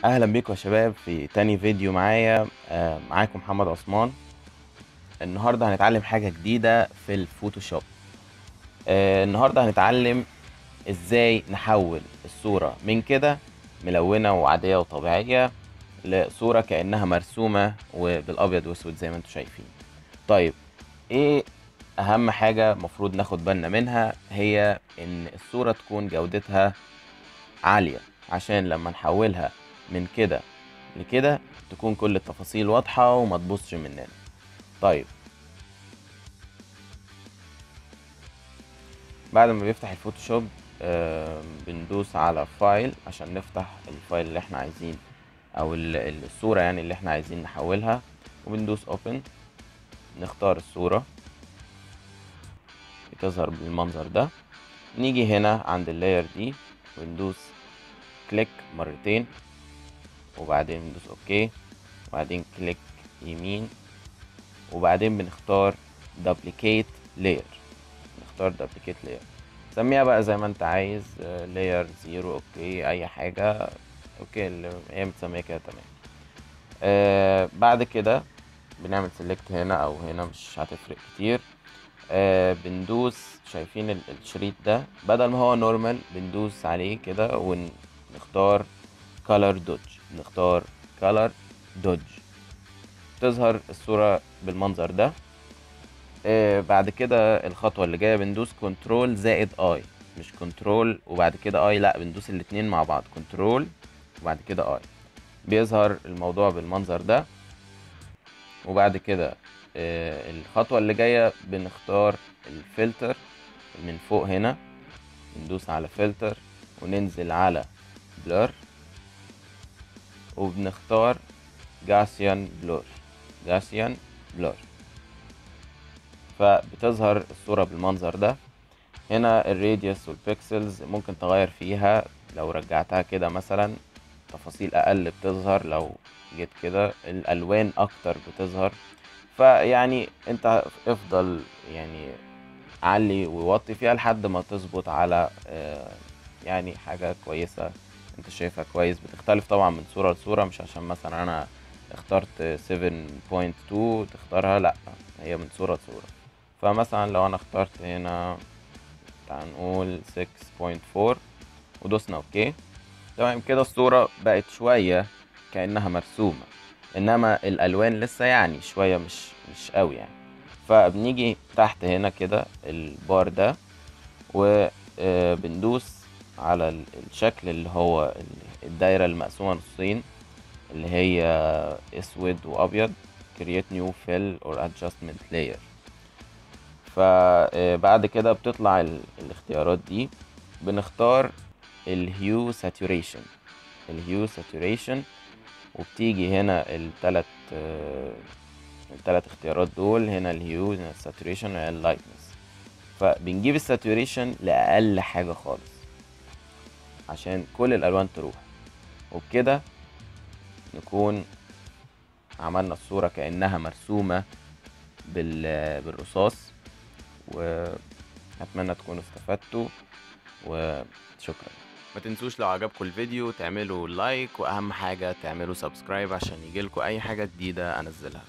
اهلا بيكم يا شباب في تاني فيديو معايا. معاكم محمد عثمان. النهارده هنتعلم حاجه جديده في الفوتوشوب. النهارده هنتعلم ازاي نحول الصوره من كده ملونه وعاديه وطبيعيه لصوره كانها مرسومه وبالابيض واسود زي ما انتم شايفين. طيب، ايه اهم حاجه مفروض ناخد بالنا منها؟ هي ان الصوره تكون جودتها عالية عشان لما نحولها من كده لكده تكون كل التفاصيل واضحة وما تبصش مننا. طيب، بعد ما بيفتح الفوتوشوب بندوس على فايل عشان نفتح الفايل اللي احنا عايزين او الصورة يعني اللي احنا عايزين نحولها، وبندوس اوبن. نختار الصورة بتظهر بالمنظر ده. نيجي هنا عند اللاير دي وندوس كليك مرتين، وبعدين ندوس اوكي، وبعدين كليك يمين، وبعدين بنختار دبليكيت لاير. نختار دبليكيت لاير، سميها بقى زي ما انت عايز، لاير زيرو، اوكي، اي حاجة. اوكي، اللي هي متسمية كده تمام. بعد كده بنعمل سيلكت هنا او هنا، مش هتفرق كتير. بندوس، شايفين الشريط ده بدل ما هو نورمال بندوس عليه كده ونختار color dodge. نختار color dodge، تظهر الصورة بالمنظر ده. بعد كده الخطوة اللي جاية بندوس كنترول زائد اي، مش كنترول وبعد كده اي، لا بندوس الاتنين مع بعض، كنترول وبعد كده اي. بيظهر الموضوع بالمنظر ده. وبعد كده الخطوة اللي جاية بنختار الفلتر من فوق هنا، ندوس على فلتر وننزل على بلور، وبنختار جاسيان بلور. جاسيان بلور، فبتظهر الصورة بالمنظر ده. هنا الراديوس والبيكسلز ممكن تغير فيها، لو رجعتها كده مثلا تفاصيل اقل بتظهر، لو جيت كده الالوان اكتر بتظهر. فيعني انت افضل يعني علي ووطي فيها لحد ما تظبط على يعني حاجة كويسة انت شايفها كويس. بتختلف طبعا من صورة لصورة، مش عشان مثلا انا اخترت 7.2 تختارها، لا، هي من صورة لصورة. فمثلا لو انا اخترت هنا تعال نقول 6.4 ودوسنا اوكي، تمام كده الصورة بقت شوية كأنها مرسومة، انما الالوان لسه يعني شوية مش قوي يعني. فبنيجي تحت هنا كده البار ده، وبندوس على الشكل اللي هو الدايرة المقسومة نصين اللي هي اسود وابيض، create new fill or adjustment layer. فبعد كده بتطلع الاختيارات دي، بنختار الهيو ساتوريشن. الهيو ساتوريشن، وبتيجي هنا التلات اختيارات دول، هنا الهيو، هنا الساتوريشن، وهنا اللايتنس. فبنجيب الساتوريشن لأقل حاجة خالص عشان كل الألوان تروح، وبكده نكون عملنا الصورة كأنها مرسومة بالرصاص. وأتمنى تكونوا استفدتوا، وشكرا. ما تنسوش لو عجبكم الفيديو تعملوا لايك، واهم حاجة تعملوا سبسكرايب عشان يجيلكوا اي حاجة جديدة انزلها.